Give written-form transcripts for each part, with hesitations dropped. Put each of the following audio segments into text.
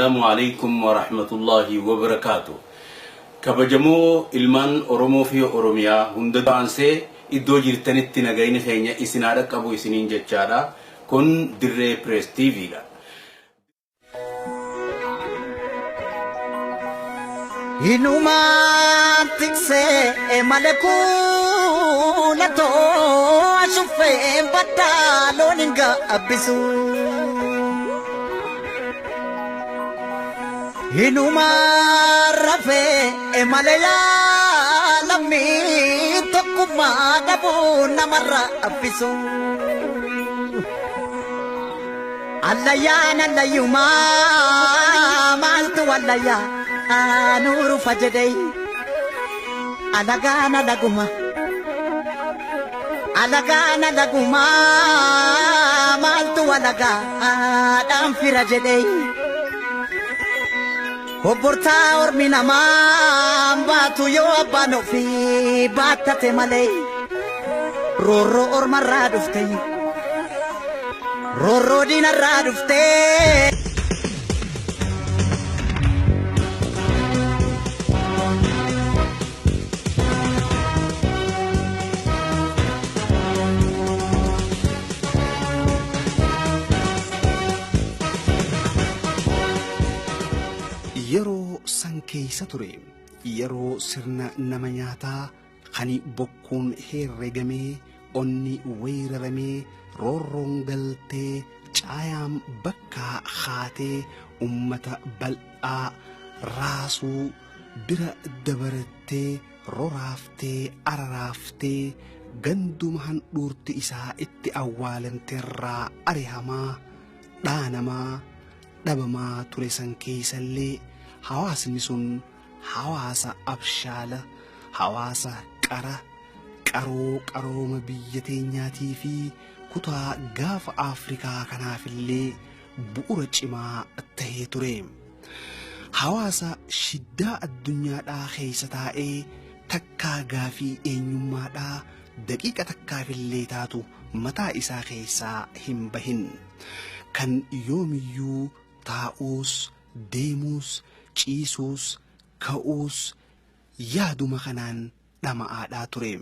السلام عليكم ورحمة الله وبركاته. كبجمو إلمان أورومو في أوروميا هندو أنسي إدو جرتنت نغاين خينيا إسنارك أبو إسنين جتشارا كن دري بريس تيفي لا إنما تكسي ملكونتو أشوفي بدالو نينغا أبسو إنما رفي مليا لمي تكما دبو نمرا أبسو الليان الليوما مالتو الليا نور فجدي alagana laguma maltu alaga adam firajede oborta ormina batu yo abano fi batate male roro ormarra dufte roro dinarra dufte yeroo san keessa ture yeroo sirna nama nyaataa kani bokkuun herregamee onni weeraramee roorroon galtee caayaan bakka haatee ummata bal'aa raasuu bira dabarattee roraaftee araraaftee ganduma handhuurti isaa itti awwaalanteerraa arihamaa dhaanamaa dhabamaa ture san keessallee hawaasni sun hawaasa abshaala hawaasa qarooma biyya teenyaatii fi kutaa gaafa Afrikaa kanaafillee bu'uura cimaa ta'ee ture. Hawaasa shiddaa addunyaadhaa keessa taa'ee takkaa gaafii eenyummaadhaa daqiiqa takkaafillee taatu mataa isaa keessaa hin bahin kan yoomiyyuu taa'uus deemuus ciisuus ka'uus yaaduma kanaan dhama'aadhaa ture.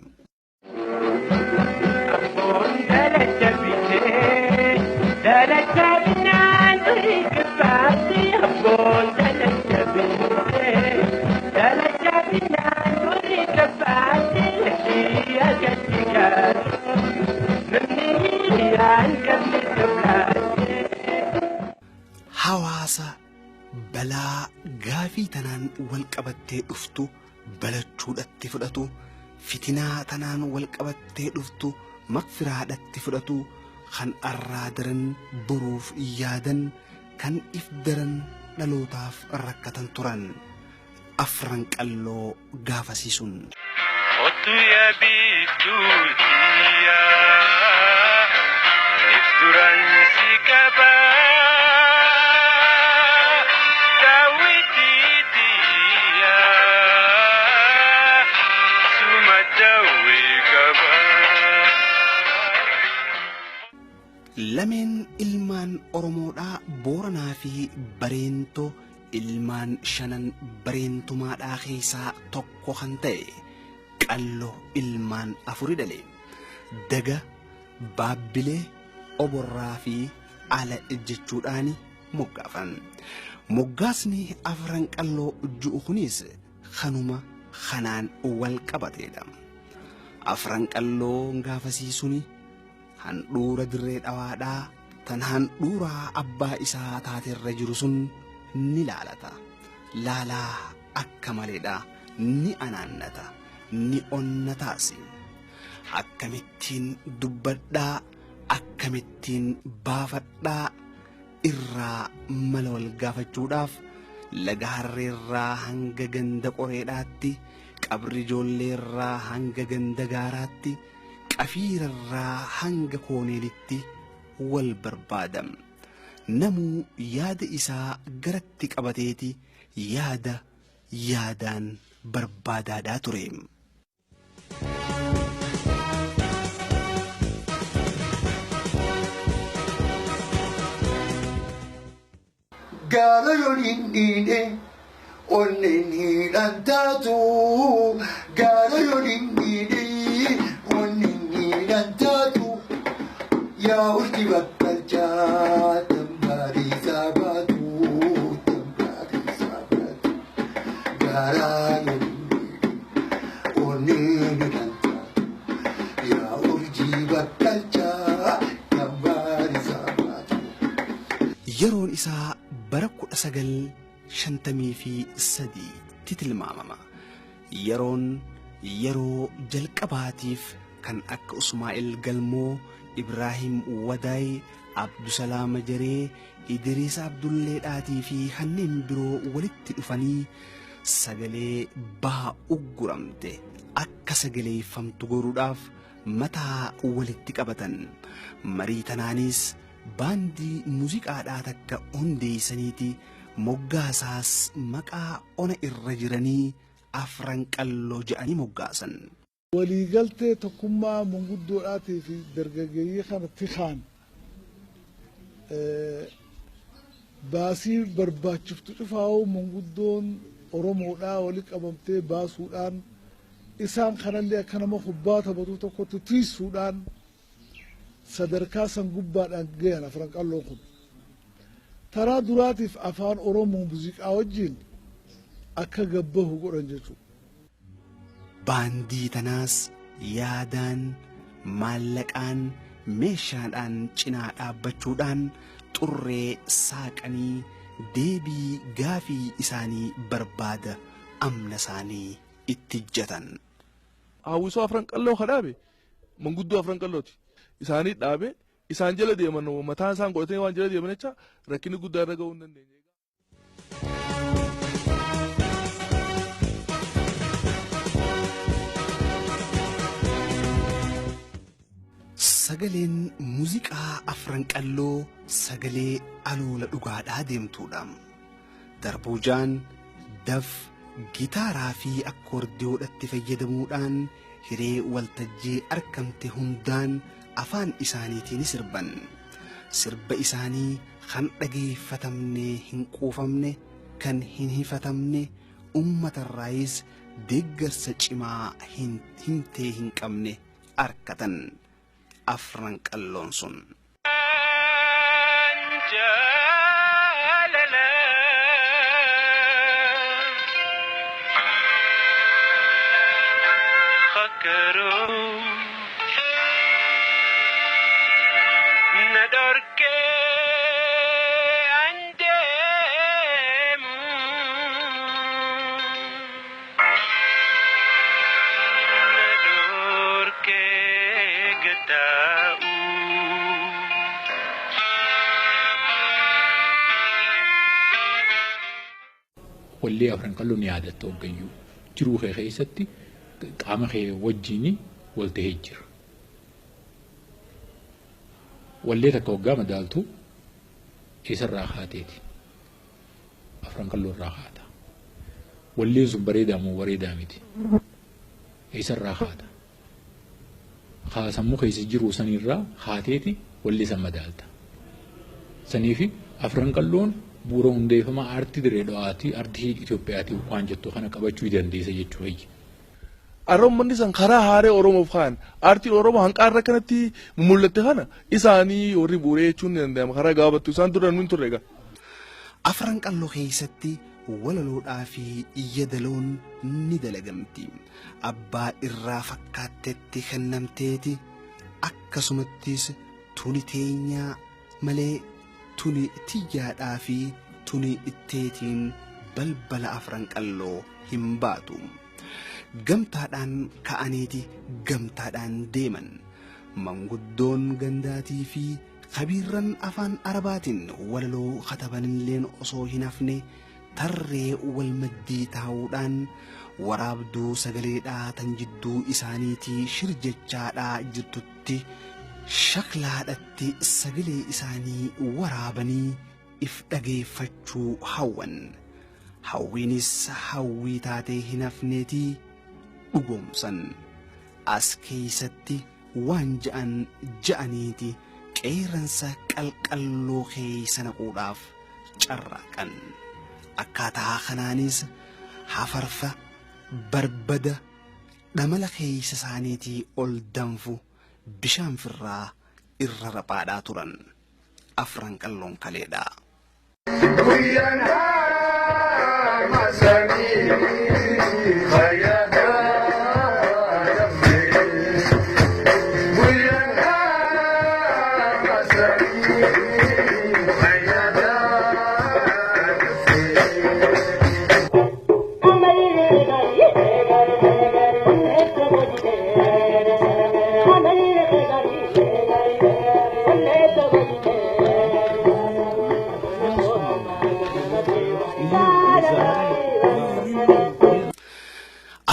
Hawaasa balaa gaafii tanaan wal qabattee dhuftu balachuudhatti fudhatu fitinaa tanaan wal qabattee dhuftu makfiraadhatti fudhatu kan arraa daran boruuf yaadan kan if daran dhalootaaf rakkatan turan afran qalloo gaafasiisun. Otu ya bituutiya ifturan si kaba. Lameen ilmaan Oromoodhaa Booranaa fi Bareentoo ilmaan shanan bareentumaadhaa keessaa tokko kan ta'e qalloo ilmaan afuri dhale daga baabbilee oborraa fi ala jechuudhaani moggaafan. Moggaasni afran qalloo ju'u kunis kanuma kanaan wal qabateedha. Afran qalloo gaafasiisuni handhuura dirree dhawaadhaa tan handhuuraa abbaa isaa taateerra jiru sun ni laalata. Laalaa akka maleedha ni anaannata ni onnataas. Akkamittiin dubbadhaa akkamittiin baafadhaa irraa mala wal gaafachuudhaaf laga harreerraa hanga ganda qoreedhaatti qabri ijoolleerraa hanga ganda gaaraatti qafiirarraa hanga kooneelitti wal barbaadam. Namuu yaada isaa garatti qabateeti yaadaan barbaadaadhaa ture. gaala yooniin dhiine onneen hidhan taatu gaala yooniin dhiine onneen hidhan taatu yaa urjii bakkalchaa tambaarii saabaatu tambaarii saabaatu gaala yooniin dhiine onneen hidhan taatu yaa urjii bakkalchaa tambaarii saabaatu. Yeroon isaa bara 1953 tilmaamama. Yeroon yeroo jalqabaatiif kan akka Usmaa'eel Galmoo, Ibraahim Wadaay, Abdusalaam Jaree, Idriis Abdulleedhaatii fi kanneen biroo walitti dhufanii sagalee baha ugguramte akka sagaleeffamtu goruudhaaf mataa walitti qabatan. Marii tanaanis baandii muuziqaadhaa takka hundeessaniiti moggaasaas maqaa ona irra jiranii afran qalloo jedhanii moggaasan. waliigaltee tokkummaa manguddoodhaatii fi dargaggeeyyii kanatti kaan baasii barbaachiftu cufaa'uu manguddoon Oromoodhaa wali qabamtee baasuudhaan isaan kanallee akka nama kubbaa taphatuu tokkotti tiisuudhaan sadarkaa san gubbaadhaan gahan afran qalloon kun taraa duraatiif afaan Oromoo muuziqaa wajjin akka gabbahu godhan jechuudha. Baandii tanaas yaadaan maallaqaan meeshaadhaan cinaa dhaabbachuudhaan xurree saaqanii deebii gaafii isaanii barbaada amna isaanii itti ijjatan. Hawwisoo afran qalloo kadhaabe manguddoo afran qallooti. Isaanii dhaabe isaan jala deeman mataan isaan godhatanii waan jala deeman jecha rakkinni guddaa irra ga'uu hin dandeenye. Sagaleen muuziqaa afran qalloo sagalee aloola dhugaadhaa deemtuudha. Darbuujaan daf gitaaraa fi akkoordiyoodhatti fayyadamuudhaan hiree waltajjii argamte hundaan afaan isaaniitiin sirban. Sirba isaanii kan dhageeffatamne hin quufamne kan hin hifatamne uummatarraayis deeggarsa cimaa himtee hin qabne arkatan. Afran qalloon sun. wallee afran qalloon yaadatta hoggayyuu jiruu kee keessatti qaama kee wajjini wal ta'ee jira. Wallee takka hoggaa madaaltu eessarraa haateeti afran qalloon irraa haata. Walleen sun bareedaa moo bareedaa miti eessarraa haata. Haasammuu keessa jiruu sanirraa haateeti wallee san madaalta. Saniifi afran qalloon bu'uura hundeeffama aartii diree dho'aatii aartii Itoophiyaati waan jettu kana qabachuu dandeessa jechuudha. Arroomanni san karaa haaree Oromoof kaan aartiin Oromoo hanqaarra kanatti mul'atte kana isaanii warri bu'uuree jechuun ni danda'ama karaa gaafattu isaan duraan min turre egaa. Afran qalloo keessatti walaloodhaa fi iyyadaloon ni dalagamti. Abbaa irraa fakkaattetti kennamteeti akkasumattis tuni teenyaa malee tuni tiyyaadhaa fi tuni itteetiin balbala afran qalloo hin baatu. Gamtaadhaan ka'aniiti gamtaadhaan deeman. Manguddoon gandaatii fi kabiirran afaan arabaatiin walaloo katabanilleen osoo hin hafne tarree wal maddii taa'uudhaan waraabduu sagaleedhaa tan jidduu isaaniitii shirjechaadhaa jirtutti shaklaadhatti sagalee isaanii waraabanii if dhageeffachuu hawwan. Hawwiinis hawwii taatee hin hafneetii dhugoomsan. As keessatti waan ja'aniiti qeeransa qalqalloo keessa naquudhaaf carraaqan. Akkaataa kanaanis hafarfa barbada dhamala keessa isaaniitii ol danfu bishaan firraa irra raphaadhaa turan. Afran qalloon kaleedha.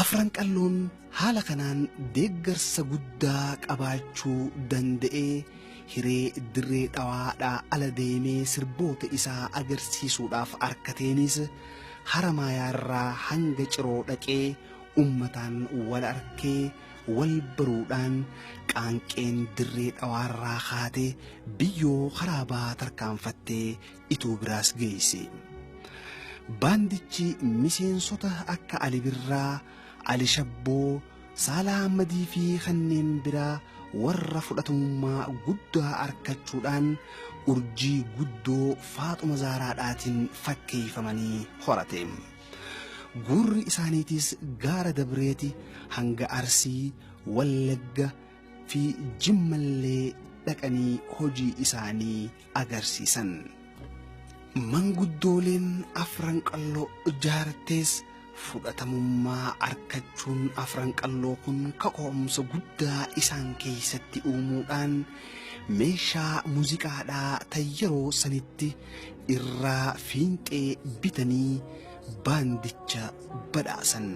Afran qalloon haala kanaan deeggarsa guddaa qabaachuu danda'ee hiree dirree dhawaadhaa ala deemee sirboota isaa agarsiisuudhaaf harkateenis Haramaayaarraa hanga Ciroo dhaqee ummataan wal arkee wal baruudhaan qaanqeen dirree dhawaarraa kaatee biyyoo karaabaa tarkaanfattee ituu biraas geesse. Baandichi miseensota akka Ali Birraa, Ali Shabboo, Saalaa Ahmadii fi kanneen biraa warra fudhatamummaa guddaa argachuudhaan urjii guddoo Faaxuma Zaaraadhaatiin fakkeeffamanii horate. Gurri isaaniitis gaara Dabreeti hanga Arsii, Wallagga fi Jimmallee dhaqanii hojii isaanii agarsiisan. Manguddooleen afran qalloo ijaartees fudhatamummaa argachuun afran qalloo kun kaka'umsa guddaa isaan keessatti uumuudhaan meeshaa muuziqaadhaa tan yeroo sanitti irraa fiinxee bitanii baandicha badhaasan.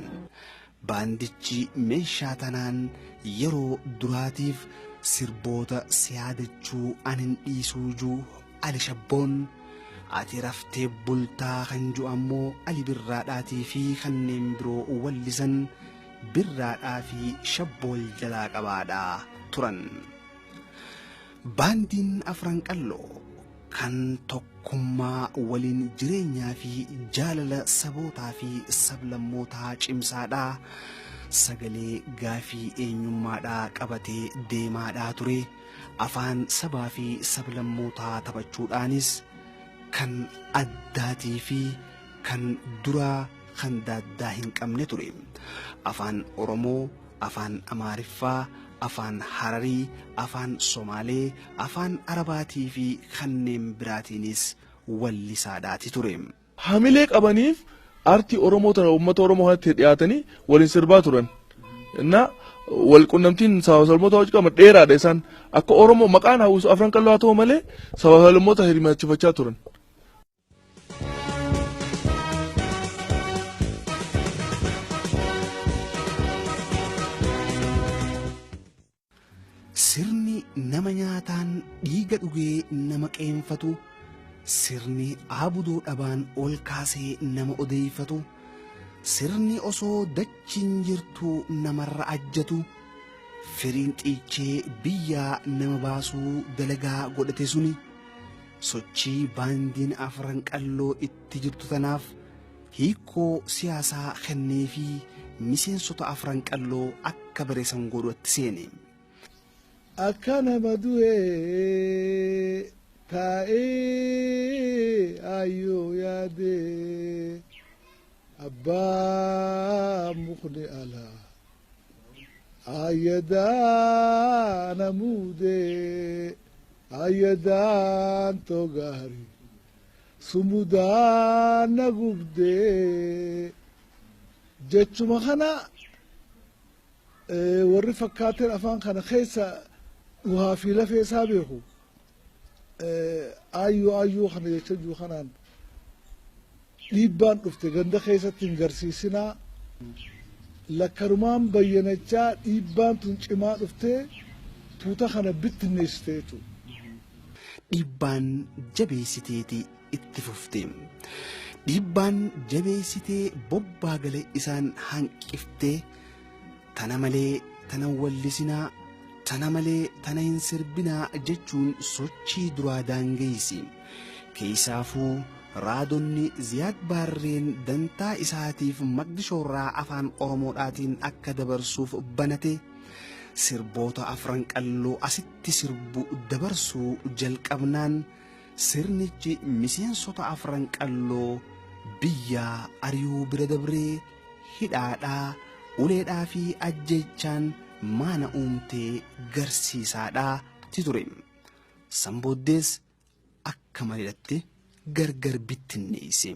Baandichi meeshaa tanaan yeroo duraatiif sirboota siyaadachuu anin dhiisuujuu Ali Shabboon ati raftee bultaa kan jiru ammoo Ali Birraadhaatii fi kanneen biroo wallisan Birraadhaa fi Shabbool jalaa qabaadhaa turan. Baandiin afran qalloo kan tokkummaa waliin jireenyaa fi jaalala sabootaa fi sablammootaa cimsaadhaa sagalee gaafii eenyummaadhaa qabatee deemaadhaa ture. Afaan sabaa fi sablammootaa taphachuudhaanis kan addaatii fi kan duraa kan daaddaa hin qabne ture. Afaan Oromoo, afaan Amaariffaa, afaan Hararii, afaan Somaalee, afaan Arabaatii fi kanneen biraatiinis wallisaadhaati ture. Hamilee qabaniif aartii Oromoo tana uummata Oromoo kanatti dhiyaatanii waliin sirbaa turan. Innaa walqunnamtiin saba salmoota hojii qaban dheeraadha isaan akka Oromoo maqaan hawwisu afran qalloo haa ta'u malee saba salmoota hirmaachifachaa turan. Sirni nama nyaataan dhiiga dhugee nama qeenfatu, sirni abudoo dhabaan ol kaasee nama odeeffatu, sirni osoo dachiin jirtu namarra ajjatu, firiin xiichee biyyaa nama baasuu dalagaa godhate suni sochii baandiin afran qalloo itti jirtu tanaaf hiikoo siyaasaa kennee fi miseensota afran qalloo akka bareessan godhatti seene. Akka nama du'ee taa'ee ayyoo yaadee abbaa mukni alaa ayyadaa namuudee ayyadaan togaarii sumudaan na gubdee jechuma kana warri fakkaateen afaan kana keessa waa fi lafee isaa beeku ayyoo kana jecha jiru kanaan dhiibbaan dhufte ganda keessatti hin garsiisinaa lakkarumaan bayyanachaa dhiibbaan tun cimaa dhuftee tuuta kana bittinneessiteetu. Dhiibbaan jabeessiteeti itti fufte. Dhiibbaan jabeessitee bobbaa galee isaan hanqiftee tana malee tana wallisinaa tana malee tana hin sirbinaa jechuun sochii duraa daangeessi. Keessaafuu raadonni Ziyaad Baarreen dantaa isaatiif Maqdishoorraa afaan Oromoodhaatiin akka dabarsuuf banate sirboota afran qalloo asitti sirbu dabarsuu jalqabnaan sirnichi miseensota afran qalloo biyyaa ari'uu bira dabree hidhaadhaa uleedhaa fi ajjechaan maana uumtee garsiisaadhaa ture. Sambooddees akka maliidhaatti gargar bittinneesse.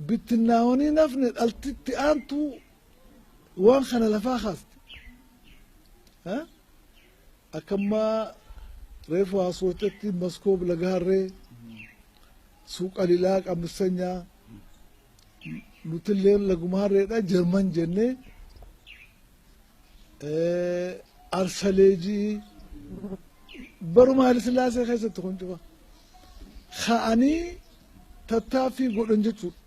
Bittinnaawanii nafne dhaltitti aantu waan kana lafaa kaasti. Akkammaa reefu haasootetti Maskoob Lagaharree suuqa lilaa qammisanyaa nutillee lagumaarreedha Jarman jennee Arsaleejii baruma Haayile Sillaasee keessatti kun cufa ka'anii tattaaffii godhan jechuudha.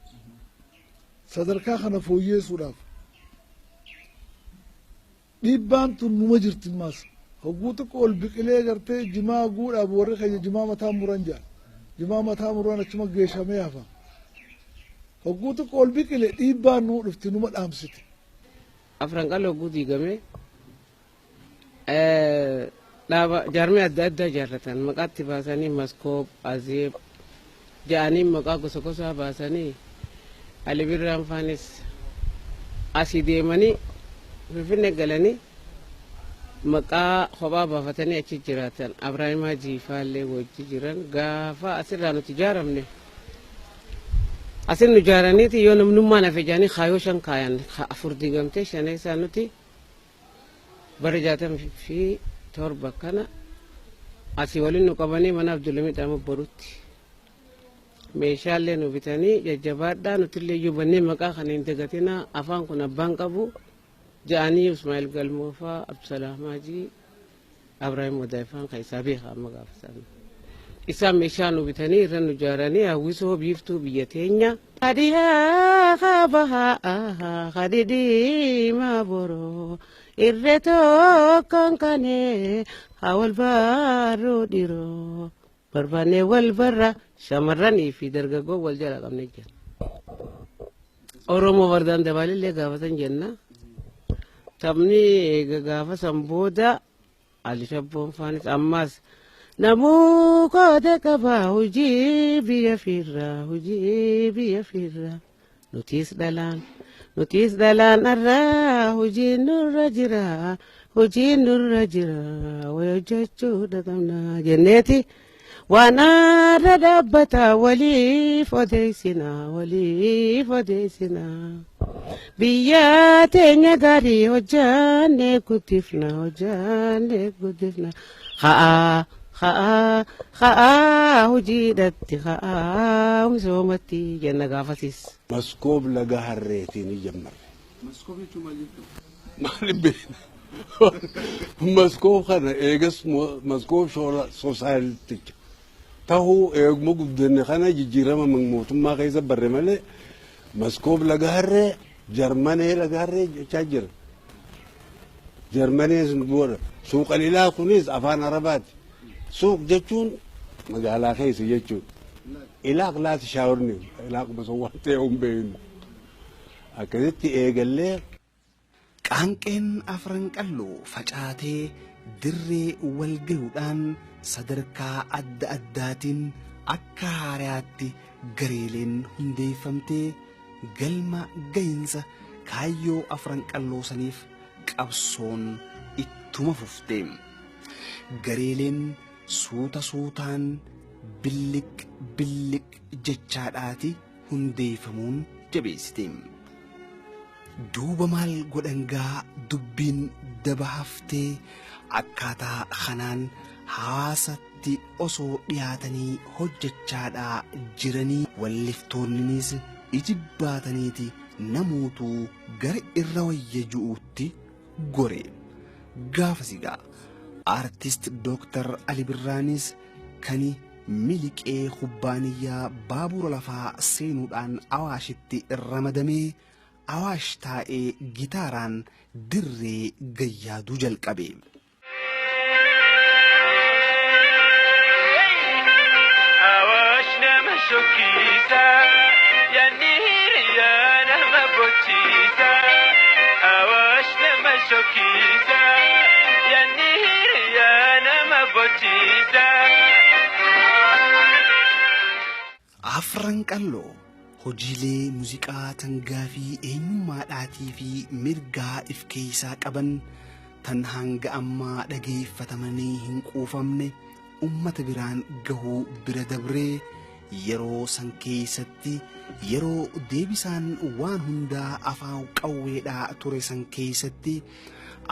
Sadarkaa kana fooyyeessuudhaaf dhiibbaan tun numa jirti maas hogguu tokko ol biqilee gartee jimaa guudhaaf warri keenya jimaa mataa muran jaa jimaa mataa muran achuma geeshamee hafa hogguu tokko ol biqile dhiibbaan nuu dhufti numa dhaamsite. Afran qalloo hogguu diigamee dhaaba jaarmee adda addaa jaarratan maqaatti baasanii Maskoob Azeeb ja'anii maqaa gosa gosaa baasanii Ali Birraan faanis asii deemanii Finfinnee galanii maqaa kophaa baafatanii achi jiraatan Abraahimaa Jiifaallee wajji jiran gaafa asirraa nuti ijaaramne asin nu ijaaraniiti yoo namnummaan hafe jaanii kaayoo 5 kaayan 4 diigamtee 5 isaa nuti bara 67 kana asii waliin nu qabanii mana Abdulhamid Ahmad Borutti meeshaalee nu bitanii jajjabaadhaa nutillee yuubannee maqaa kana hin dagatinaa afaan kun abbaan qabu ja'anii Ismaa'eel Galmoofaa Abdusalaam Haajii Abrahaam Wadaayifaan keessaa beekaa amma gaafatan isaan meeshaa nu bitanii irra nu ijaaranii hawwisoo biiftuu biyya teenya adiyaa kabahaa kadidiimaa boroo irree tokkoon kanee hawal baaruu dhiroo barbaannee wal barra shamarranii fi dargaggoo wal jala qabne jira. Oromoo Wardaan Dabaalillee gaafatan jenna. Taphni gaafa san booda Alishabboon faanis ammas namuu kootee qabaa hojii biyya firraa nutiis dhalaan arraa hojiin nurra jira wayojjechuu dhaqabna jenneeti waan arra dhaabbataa waliif odeessinaa biyya teenya gaarii hojjaannee guddifna haa hojiidhatti haa misoomatti jenna gaafasiis. Maskoob Lagaharreetiin ijammarre. Maskoob jechuun maal jechuudha? Maaliif beekna? Maskoob kana eegas Maskoob soosaaliticha tahuu eeguma guddanne kana jijjiirama mootummaa keessa barre malee Maskoob Lagaharree Jarmanee Lagaharree jechaa jira. Jarmanee sun booda suuqa lilaa kunis afaan Arabaati. Suuq jechuun magaalaa keessa jechuudha. Ilaaq laati shaaworni ilaaq basoo waan ta'e hin beeknu. Akkasitti eegallee qaanqeen afran qalloo facaatee dirree wal gahuudhaan sadarkaa adda addaatiin akka haaraatti gareeleen hundeeffamtee galma gahinsa kaayyoo afran qalloo saniif qabsoon ittuma fufte. Gareeleen suuta suutaan billiq jechaadhaati hundeeffamuun jabeessite. Duuba maal godhangaa dubbiin daba haftee akkaataa kanaan hawaasatti osoo dhiyaatanii hojjechaadhaa jiranii walliftoonnis ijibbaataniiti namootuu gara irra wayya ju'uutti gore. Gaafasigaa artist Dr. Ali Birraanis kani miliqee kubbaaniyyaa baabura lafaa seenuudhaan Awaashitti ramadamee Awaash taa'ee gitaaraan dirree gayyaaduu jalqabe. Awaash nama shokisa yanir yana mabochisa awash nama shokisa yanir yana mabochisa Afran qalloo hojiilee muuziqaa tangaa fi eenyummaadhaatii fi mirgaa if keessaa qaban tan hanga ammaa dhageeffatamanii hin quufamne ummata biraan gahuu bira dabree yeroo san keessatti yeroo deebisaan waan hundaa afaan qawweedhaa ture san keessatti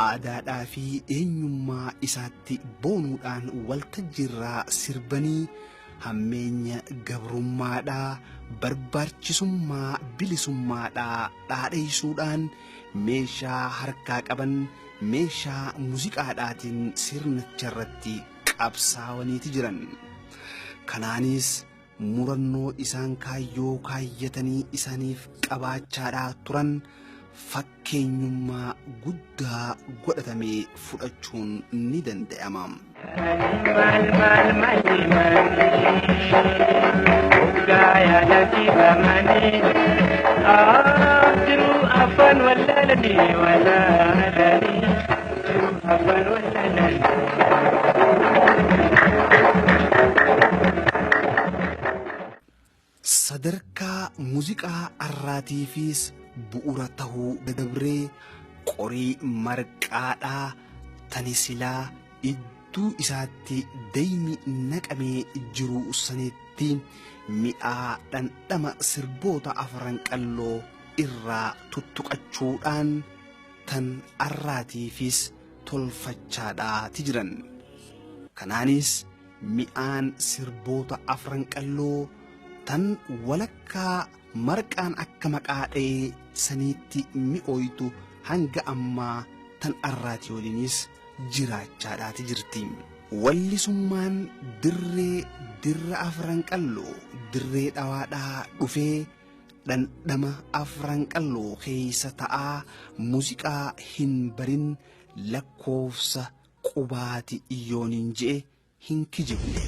aadaadhaa fi eenyummaa isaatti boonuudhaan waltajjiirraa sirbanii hammeenya gabrummaadhaa barbaachisummaa bilisummaadhaa dhaadheessuudhaan meeshaa harkaa qaban meeshaa muuziqaadhaatiin sirnicharratti qabsaawaniiti jiran. Kanaanis murannoo isaan kaayyoo kaayyatanii isaaniif qabaachaadhaa turan fakkeenyummaa guddaa godhatamee fudhachuun ni danda'ama. Sadarkaa muuziqaa arraatiifis bu'uura tahuu dadabree qorii marqaadhaa tanisilaa idduu isaatti daymi naqamee jiru sanitti mi'aa dhandhama sirboota afran qalloo irraa tuttuqachuudhaan tan arraatiifis tolfachaadhaati jiran. Kanaanis mi'aan sirboota afran qalloo tan walakkaa marqaan akka maqaa dha'ee saniitti mi'ooytu hanga ammaa tan arraati waliinis jiraachaadhaati jirti. Wallisummaan dirra afran qalloo dirree dhawaadhaa dhufee dhandhama afran qalloo keessa ta'aa muuziqaa hin barin lakkoofsa qubaati iyyooniin je'e hin kijibne.